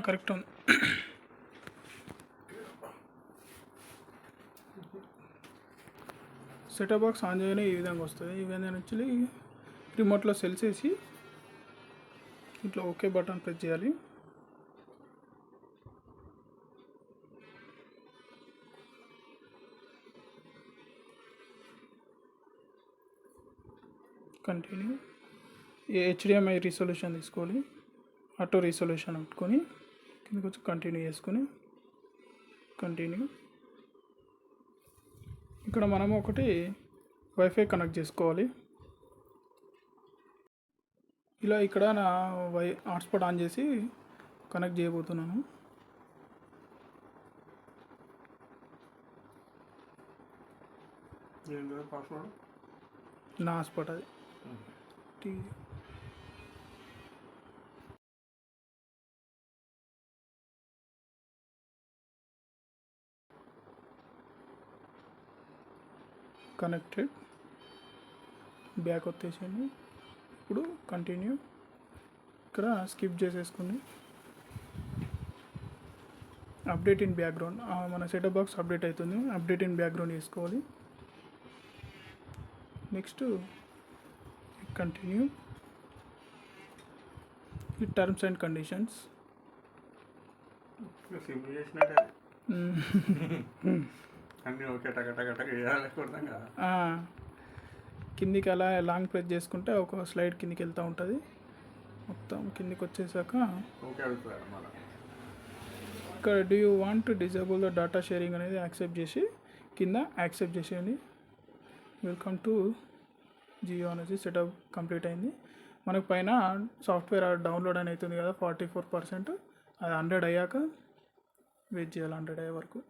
Correct ఉంది. Setup box on చేయగానే ఈ విధంగా వస్తుంది. ఈ విధంగా యాక్చువల్లీ రిమోట్లో సెల్స్ వేసి ఇట్లా ఓకే బటన్ ప్రెస్ చేయాలి. కంటిన్యూ. హెచ్డిఎంఐ రిజల్యూషన్ తీసుకోవాలి. ఆటో రిజల్యూషన్ పెట్టుకొని కిందకి వచ్చి కంటిన్యూ చేసుకొని కంటిన్యూ. ఇక్కడ మనం ఒకటి వైఫై కనెక్ట్ చేసుకోవాలి. ఇలా ఇక్కడ నా హాట్స్పాట్ ఆన్ చేసి కనెక్ట్ చేయబోతున్నాను. నా హాట్స్పాట్ అది కనెక్టెడ్. బ్యాక్ వచ్చేసింది. ఇప్పుడు కంటిన్యూ. ఇక్కడ స్కిప్ చేసేసుకుని అప్డేట్ ఇన్ బ్యాక్గ్రౌండ్, మన సెటప్ బాక్స్ అప్డేట్ అవుతుంది. అప్డేట్ ఇన్ బ్యాక్గ్రౌండ్ చేసుకోవాలి. Next continue. ఈ టర్మ్స్ అండ్ కండిషన్స్ కిందికి అలా లాంగ్ ప్రెస్ చేసుకుంటే ఒక స్లైడ్ కిందికి వెళ్తూ ఉంటుంది. మొత్తం కిందికి వచ్చేసాక ఇక్కడ do you want to disable the data sharing అనేది యాక్సెప్ట్ చేసి కింద యాక్సెప్ట్ చేసేయండి. వెల్కమ్ టు జియో అనేది సెటప్ కంప్లీట్ అయింది. మనకు పైన సాఫ్ట్వేర్ డౌన్లోడ్ అని అవుతుంది కదా 44%. అది 100 అయ్యాక వెయిట్ చేయాలి, 100 అయ్యే వరకు.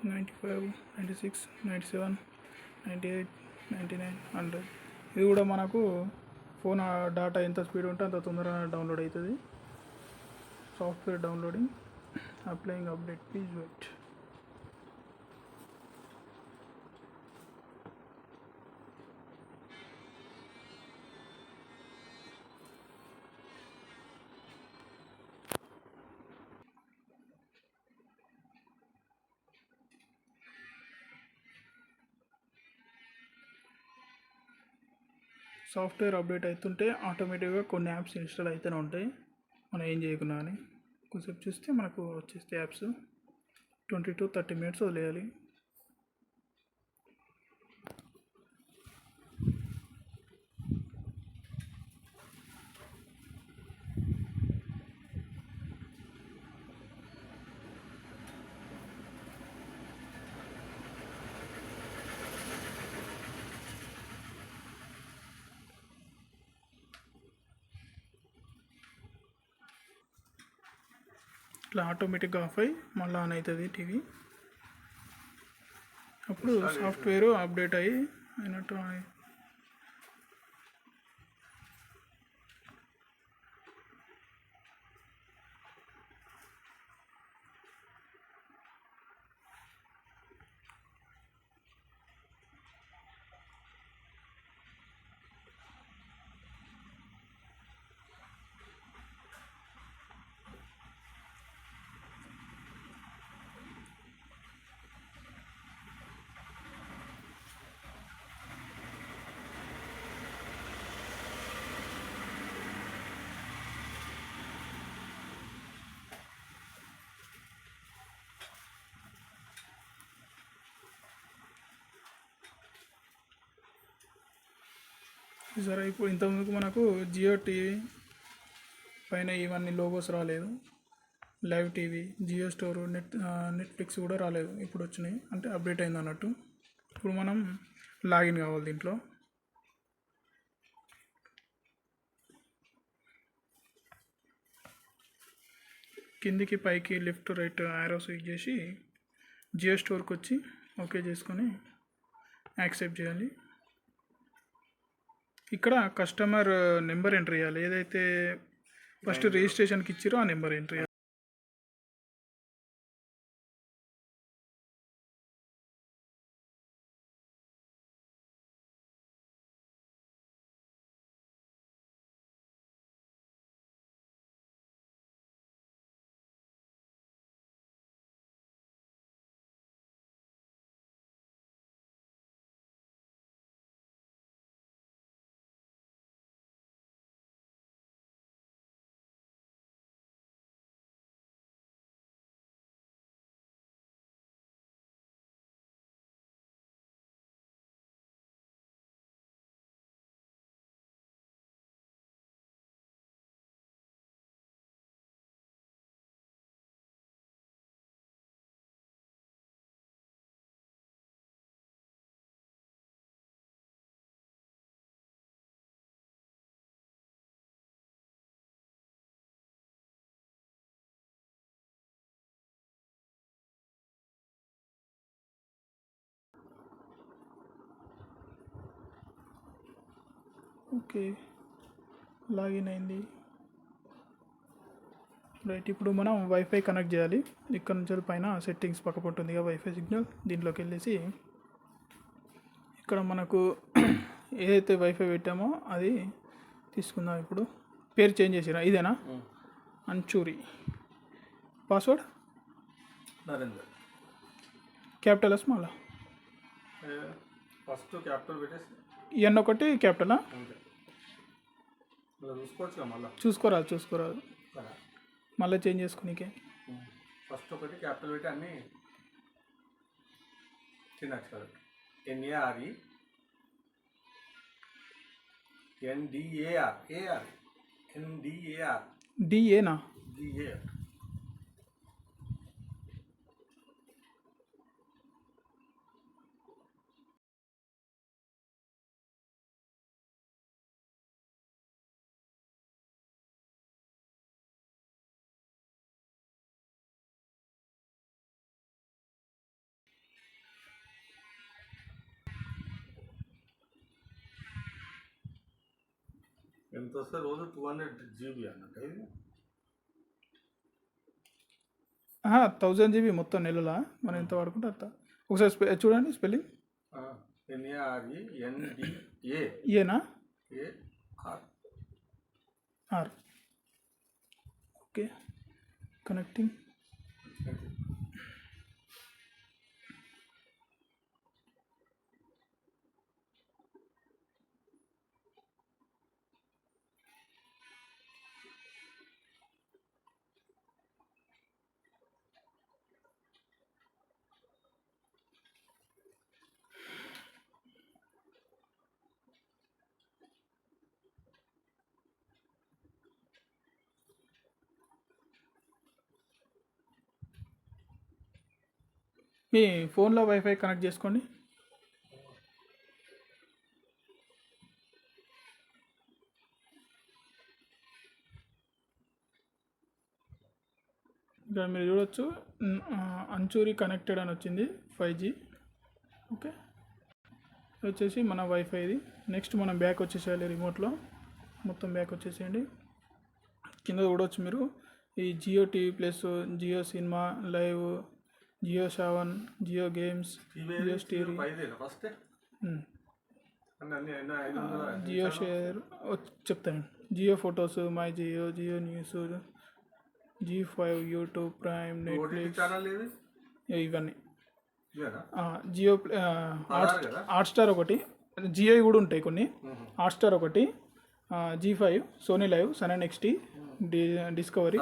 $95, $96, $97, $98, $99, $100. ఇది కూడా మనకు ఫోన్ డేటా ఎంత స్పీడ్ ఉంటే అంత తొందరగా డౌన్లోడ్ అవుతుంది. Software downloading, applying update, please wait. Software update అవుతుంటే ఆటోమేటిక్గా కొన్ని యాప్స్ ఇన్స్టాల్ అయితేనే ఉంటాయి, మనం ఏం చేయకున్నా కానీ. కొంచెం చూస్తే మనకు వచ్చేస్తే యాప్స్ 20 to 30 minutes వదిలేయాలి. ఇట్లా ఆటోమేటిక్గా ఆఫ్ అయ్యి మళ్ళీ ఆన్ అవుతుంది టీవీ. అప్పుడు సాఫ్ట్వేర్ అప్డేట్ అయినట్టు. సరే, ఇప్పుడు ఇంతకుముందుకు మనకు జియో టీవీ పైన ఇవన్నీ లోగోస్ రాలేదు. Live TV, Jio store, Netflix కూడా రాలేదు. ఇప్పుడు వచ్చినాయి, అంటే అప్డేట్ అయింది అన్నట్టు. ఇప్పుడు మనం లాగిన్ కావాలి దీంట్లో. కిందికి పైకి లెఫ్ట్ రైట్ యారోస్ యూజ్ చేసి జియో స్టోర్కి వచ్చి ఓకే చేసుకొని యాక్సెప్ట్ చేయాలి. ఇక్కడ కస్టమర్ నెంబర్ ఎంటర్ చేయాలి. ఏదైతే ఫస్ట్ రిజిస్ట్రేషన్కి ఇచ్చిరో ఆ నెంబర్ ఎంటర్ చేయాలి. ఓకే, లాగిన్ అయింది. రైట్, ఇప్పుడు మనం వైఫై కనెక్ట్ చేయాలి. ఇక్కడ నుంచి పైన సెట్టింగ్స్ పక్క ఉంటుంది వైఫై సిగ్నల్, దీంట్లోకి వెళ్ళేసి ఇక్కడ మనకు ఏదైతే వైఫై పెట్టామో అది తీసుకుందాం. ఇప్పుడు పేరు చేంజ్ చేసిరా, ఇదేనా? Anchuri. Password Narender. Capital small? First capital పెట్టేసి ఎన్ ఒకటి క్యాపిటలా? చూసుకోవచ్చు, మళ్ళీ చూసుకోరాదు మళ్ళీ చేంజ్ చేసుకోనీకే. ఫస్ట్ ఒకటి క్యాపిటల్ పెట్టి అన్ని చిన్న అక్షరాలు. ఎన్ఏఆర్ఈ ఎన్డిఏఆర్ ఏఆర్ ఎన్డిఏఆర్ డిఏనా? డిఏఆర్. ఎంత వస్తే రోజు 200 GB అన్నట్టు. 1000 GB మొత్తం నెలలా మనం ఎంత వాడుకుంటే అంత. ఒకసారి చూడండి స్పెల్లింగ్. ఎన్ఏఆర్ఈ ఎన్డిఏ ఏనా? ఆర్. Okay, connecting. మీ ఫోన్లో వైఫై కనెక్ట్ చేసుకోండి. ఇక్కడ మీరు చూడొచ్చు అంచూరి కనెక్టెడ్ అని వచ్చింది 5G. ఓకే, వచ్చేసి మన వైఫై ఇది. నెక్స్ట్ మనం బ్యాక్ వచ్చేసేయాలి. రిమోట్లో మొత్తం బ్యాక్ వచ్చేసేయండి. కింద చూడవచ్చు మీరు ఈ Jio TV plus, Jio cinema live, Jio Saavn, Jio games, Jio స్టీరీ, జియో షేర్ చెప్తాను, Jio photos, my Jio, Jio news, G5, YouTube, Prime, Netflix, ఇవన్నీ. జియో హాట్స్టార్ ఒకటి, జియో కూడా ఉంటాయి కొన్ని. హాట్స్టార్ ఒకటి, G5, Sony live, sun next, discovery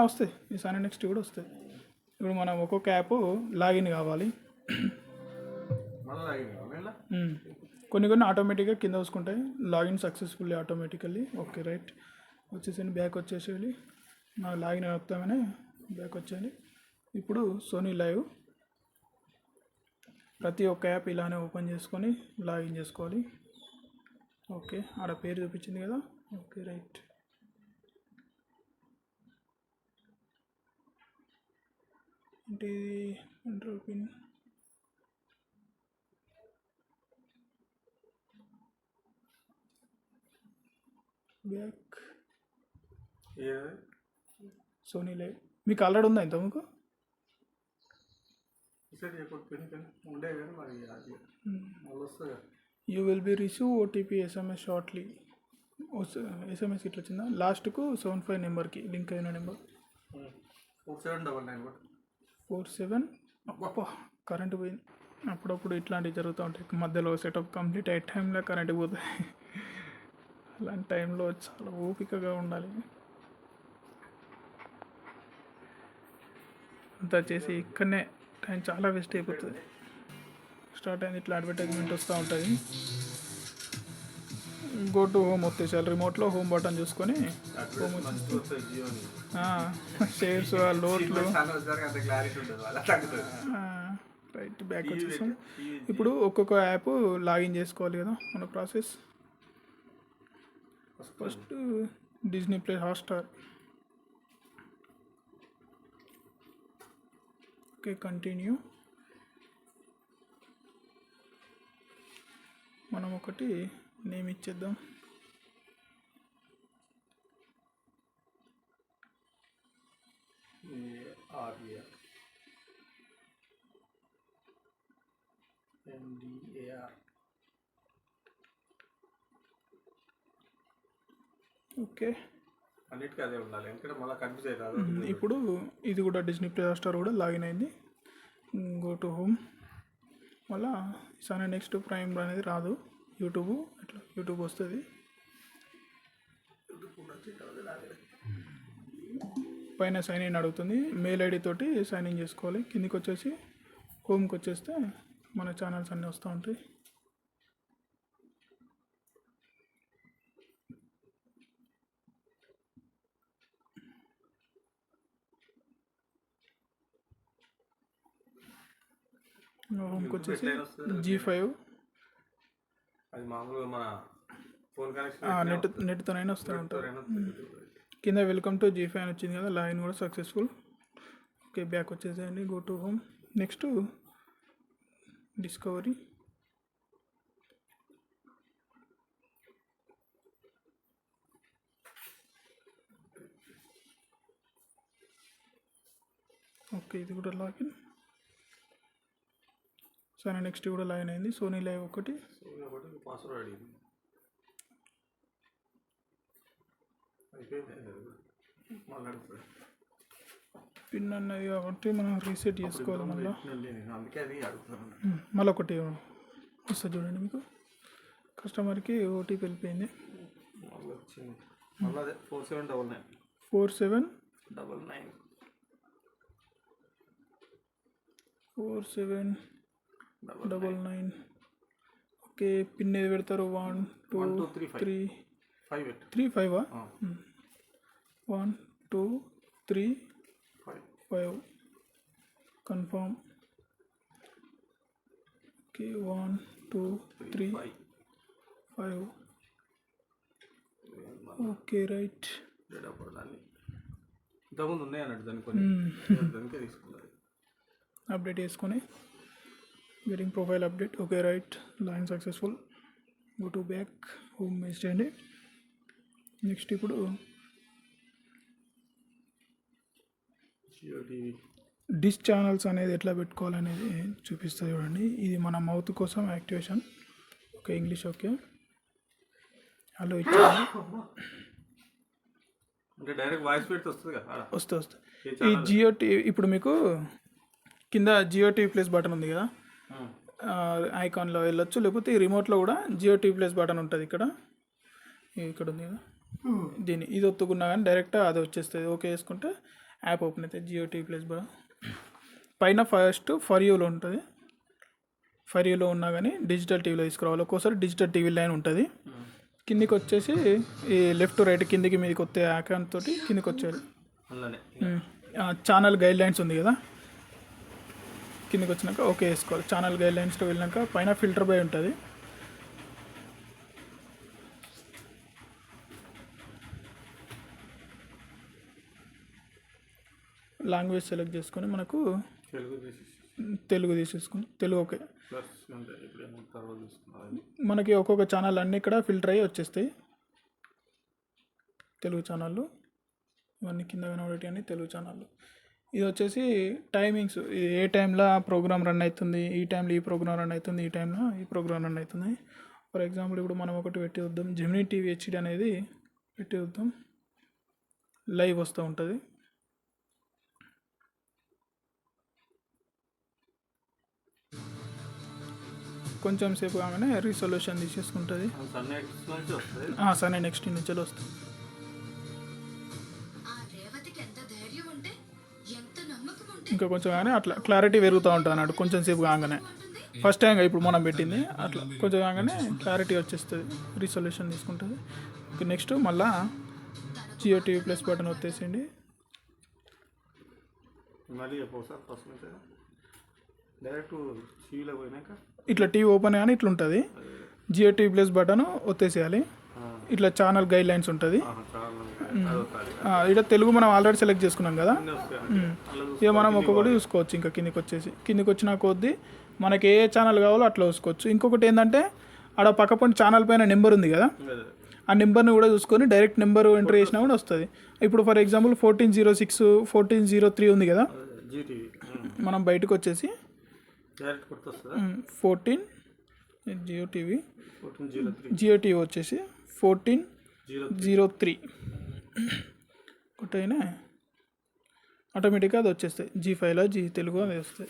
వస్తాయి. ఈ సన్ నెక్స్ట్ కూడా వస్తాయి. ఇప్పుడు మనం ఒక్కొక్క యాప్ లాగిన్ కావాలి. మళ్ళీ లాగిన్ కావాలి ఇలా కొన్ని కొన్ని ఆటోమేటిక్గా కింద వసుకుంటాయి. Login successfully automatically. Okay right వచ్చేసండి. బ్యాక్ వచ్చేసేయాలి. నా లాగిన్ అవుతామని బ్యాక్ వచ్చేయాలి. ఇప్పుడు సోనీ లైవ్ ప్రతి ఒక్క యాప్ ఇలానే ఓపెన్ చేసుకొని లాగిన్ చేసుకోవాలి. ఓకే ఆడ పేరు చూపించింది కదా. ఓకే రైట్ అంటే ఎంటర్ పిన్ బ్యాక్ ఏది సోనీ లైవ్ మీకు ఆల్రెడీ ఉందా ఇంత మీకు? సరే ఇప్పుడు పిన్ ఉండే కానీ మరి అది మళ్ళీ వస్తుంది కదా. You will be receive OTP SMS shortly. SMS ఇట్లా వచ్చిందా? లాస్ట్కు 75 నెంబర్కి లింక్ అయిన నెంబర్ 4799 బట్ 47. అబ్బా కరెంటు పోయింది. అప్పుడప్పుడు ఇట్లాంటివి జరుగుతూ ఉంటాయి. మధ్యలో సెటప్ కంప్లీట్ అయ్యే టైంలో కరెంటు పోతాయి. అలాంటి టైంలో చాలా ఓపికగా ఉండాలి. అంతా చేసి ఇక్కడనే టైం చాలా వేస్ట్ అయిపోతుంది. స్టార్ట్ అయింది. ఇట్లా అడ్వర్టైజ్మెంట్ వస్తూ ఉంటుంది. గో టు హోమ్ వచ్చేసారు. రిమోట్లో హోమ్ బటన్ చూసుకొని హోమ్ మంచి వస్తుంది జియోని షేర్స్ లోట్లు చాలా వచ్చారు అంత క్లారిటీ ఉంటుంది వాళ్ళ తగ్గుతుంది. రైట్ బ్యాక్ వచ్చేసాం. ఇప్పుడు ఒక్కొక్క యాప్ లాగిన్ చేసుకోవాలి కదా మన process. First Disney plus Hotstar. Okay continue. మనం ఒకటి నేమ్ ఇచ్చేద్దాం. NDAR ఓకే అన్నిటికీ అదే ఉండాలి ఎందుకంటే మళ్ళీ కన్ఫ్యూజ్ అవుతుంది. ఇప్పుడు ఇది కూడా డిజ్నీ ప్లస్ హాట్స్టార్ కూడా లాగిన్ అయింది. Go to home. మళ్ళా సరే నెక్స్ట్ ప్రైమ్ అనేది రాదు. యూట్యూబ్ అట్లా యూట్యూబ్ వస్తుంది. పైన సైన్ ఇన్ అడుగుతుంది. మెయిల్ ఐడి తోటి సైన్ ఇన్ చేసుకోవాలి. కిందికి వచ్చేసి హోమ్కి వచ్చేస్తే మన ఛానల్స్ అన్నీ వస్తూ ఉంటాయి. హోమ్కి వచ్చేసి G5 అది మామూలుగా మన ఫోన్ కనెక్షన్ నెట్తోనైనా వస్తూ ఉంటారు. కింద వెల్కమ్ టు G5 అని వచ్చింది కదా. లాగిన్ కూడా సక్సెస్ఫుల్. ఓకే బ్యాక్ వచ్చేసేయండి. Go to home. Next discovery. Okay ఇది కూడా లాగిన్. సరే నెక్స్ట్ కూడా లాగిన్ అయింది. సోనీ లైవ్ ఒకటి పాస్వర్డ్ అడిగింది అయిపోయింది మళ్ళీ అడుగుతుంది. పిన్ అన్నది కాబట్టి మనం రీసెట్ చేసుకోవాలి. మళ్ళీ అందుకే అది అడుగుతున్నాను. మళ్ళీ ఒకటి వస్తుంది చూడండి. మీకు కస్టమర్కి ఓటీపీ వెళ్ళిపోయింది. మళ్ళీ వచ్చింది. మళ్ళీ అదే 4799 4799 4799. ఓకే పిన్ ఏది పెడతారు? 1 2 3 3 5 1 2 3 5 కన్ఫర్మ్. Okay 1 2 3 5 okay right. ఇంతకుముందు ఉన్నాయి అన్నట్టు దానికి కొన్ని దానికే తీసుకున్నారు. అప్డేట్ చేసుకొని getting profile update. Okay right login successful. Go to back home page చేయండి. నెక్స్ట్ ఇప్పుడు డిష్ ఛానల్స్ అనేది ఎట్లా పెట్టుకోవాలనేది చూపిస్తుంది చూడండి. ఇది మన మౌత్ కోసం activation. Okay English okay hello ఇచ్చాను. అంటే డైరెక్ట్ వాయిస్ పెడితే వస్తుంది కదా. వస్తుంది. ఈ జియో టీవీ ఇప్పుడు మీకు కింద జియో టీవీ ప్లస్ బటన్ ఉంది కదా. ఐకాన్లో వెళ్ళొచ్చు. లేకపోతే ఈ రిమోట్లో కూడా జియో టీవీ ప్లస్ బటన్ ఉంటుంది. ఇక్కడ ఉంది కదా. ఇది ఒత్తుకున్నా కానీ డైరెక్ట్ అది వచ్చేస్తుంది. ఓకే వేసుకుంటే యాప్ ఓపెన్ అవుతుంది. జియో టీవీ ప్లస్ పైన ఫస్ట్ ఫర్ యూలో ఉంటుంది. ఫరీలో ఉన్నా కానీ డిజిటల్ టీవీలో తీసుకురావాలి. ఒక్కోసారి డిజిటల్ టీవీ లైన్ ఉంటుంది. కిందికి వచ్చేసి ఈ లెఫ్ట్ రైట్ కిందికి మీదకి వస్తే అకౌంట్ తోటి కిందికి వచ్చారు. ఛానల్ గైడ్ లైన్స్ ఉంది కదా, కిందికి వచ్చినాక ఓకే వేసుకోవాలి. ఛానల్ గైడ్ లైన్స్లో వెళ్ళినాక పైన ఫిల్టర్ బై ఉంటుంది. లాంగ్వేజ్ సెలెక్ట్ చేసుకొని మనకు తెలుగు తీసేసుకుని తెలుగు ఓకే. మనకి ఒక్కొక్క ఛానల్ అన్నీ ఇక్కడ ఫిల్టర్ అయ్యి వచ్చేస్తాయి. తెలుగు ఛానళ్ళు ఇవన్నీ కింద కనబడేటి అన్ని తెలుగు ఛానళ్ళు. ఇది వచ్చేసి టైమింగ్స్, ఏ టైంలో ప్రోగ్రామ్ రన్ అవుతుంది, ఈ టైంలో ఈ ప్రోగ్రామ్ రన్ అవుతుంది, ఈ టైంలో ఈ ప్రోగ్రామ్ రన్ అవుతుంది. ఫర్ ఎగ్జాంపుల్ ఇప్పుడు మనం ఒకటి పెట్టి వద్దాం, జెమినీ టీవీ హెచ్డి అనేది పెట్టి వద్దాం. లైవ్ వస్తూ ఉంటుంది. కొంచెం సేపు కాగానే రిజల్యూషన్ తీసేసుకుంటుంది. సరే నెక్స్ట్ నుంచి వస్తుంది. ఇంకా కొంచెం కానీ అట్లా క్లారిటీ పెరుగుతూ ఉంటుంది అన్నట్టు కొంచెం సేపు కాగానే. ఫస్ట్ టైం ఇప్పుడు మనం పెట్టింది అట్లా కొంచెం కాగానే క్లారిటీ వచ్చేస్తుంది, రిజల్యూషన్ తీసుకుంటుంది. నెక్స్ట్ మళ్ళా జియో టీవీ ప్లస్ బటన్ వచ్చేసిండి. ఇట్లా టీవీ ఓపెన్ కానీ ఇట్లా ఉంటుంది. జియో టీవీ ప్లస్ బటన్ వచ్చేసేయాలి. ఇట్లా ఛానల్ గైడ్ లైన్స్ ఉంటుంది. ఇక్కడ తెలుగు మనం ఆల్రెడీ సెలెక్ట్ చేసుకున్నాం కదా, ఇక మనం ఒక్కొక్కటి చూసుకోవచ్చు. ఇంకా కిందికి వచ్చిన కొద్దీ మనకి ఏ ఛానల్ కావాలో అట్లా చూసుకోవచ్చు. ఇంకొకటి ఏంటంటే ఆడ పక్కపొంటి ఛానల్ పైన నెంబర్ ఉంది కదా, ఆ నెంబర్ని కూడా చూసుకొని డైరెక్ట్ నెంబర్ ఎంటర్ చేసినా కూడా వస్తుంది. ఇప్పుడు ఫర్ ఎగ్జాంపుల్ 1406 1403 ఉంది కదా, మనం బయటకు వచ్చేసి 14 జియో టీవీ వచ్చేసి 1403 కొట్టయినా ఆటోమేటిక్గా అది వచ్చేస్తాయి. G5లో జీ తెలుగు అది వస్తాయి.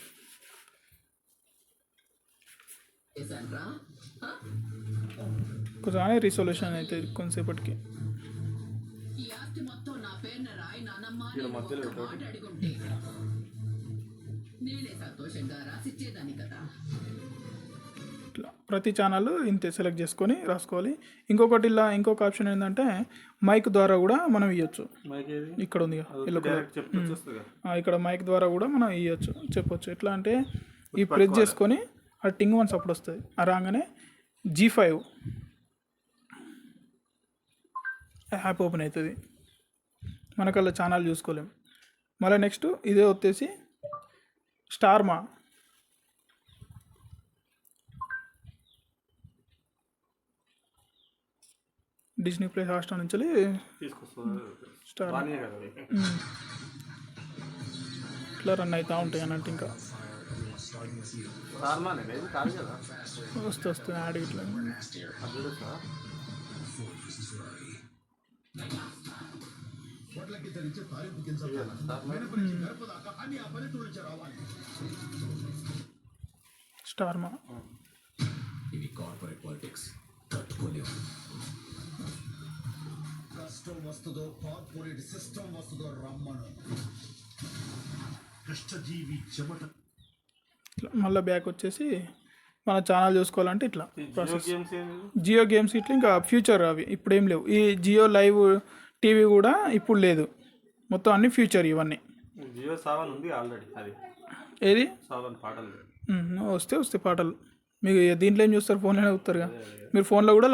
కొంచెం రిజల్యూషన్ అవుతుంది కొంతసేపటికి. ఇట్లా ప్రతి ఛానల్ ఇంతే సెలెక్ట్ చేసుకొని రాసుకోవాలి. ఇంకొకటి ఇలా ఇంకొక ఆప్షన్ ఏంటంటే మైక్ ద్వారా కూడా మనం ఇవ్వచ్చు. ఇక్కడ ఉంది ఇక్కడ మైక్ ద్వారా కూడా మనం ఇవ్వచ్చు, చెప్పొచ్చు. ఎట్లా అంటే ఈ ప్రెస్ చేసుకొని ఆ టింగ్ వన్స్ అప్పుడు వస్తుంది. ఆ రాగానే G5 యాప్ ఓపెన్ అవుతుంది. మనకు అలా ఛానల్ చూసుకోలేం. మళ్ళీ నెక్స్ట్ ఇదే వచ్చేసి స్టార్మా. డిస్నీ ప్లస్ హాట్స్టార్ నుంచి స్టార్ ఇట్లా రన్ అవుతూ ఉంటాయి అన్నట్టు. ఇంకా వస్తుంది యాడ్ ఇట్లా. స్టార్మా ఇది కార్పొరేట్ పాలిటిక్స్ తట్టుకోలేవు. కష్టం వస్తుందో కార్పొరేట్ సిస్టమ్ వస్తుందో రమ్మను. కష్టజీవి చెమట. మళ్ళీ బ్యాక్ వచ్చేసి మన ఛానల్ చూసుకోవాలంటే ఇట్లా ప్రాసెస్. జియో గేమ్స్ ఇట్లా ఇంకా ఫ్యూచర్ అవి ఇప్పుడు ఏం లేవు. ఈ జియో లైవ్ టీవీ కూడా ఇప్పుడు లేదు, మొత్తం అన్ని ఫ్యూచర్ ఇవన్నీ. జియో సావన్ ఉంది ఆల్రెడీ. అది ఏది సావన్ పాటలు వస్తే పాటలు మీకు దీంట్లో ఏం చూస్తారు, ఫోన్లోనే చూస్తారు కదా. మీరు ఫోన్లో కూడా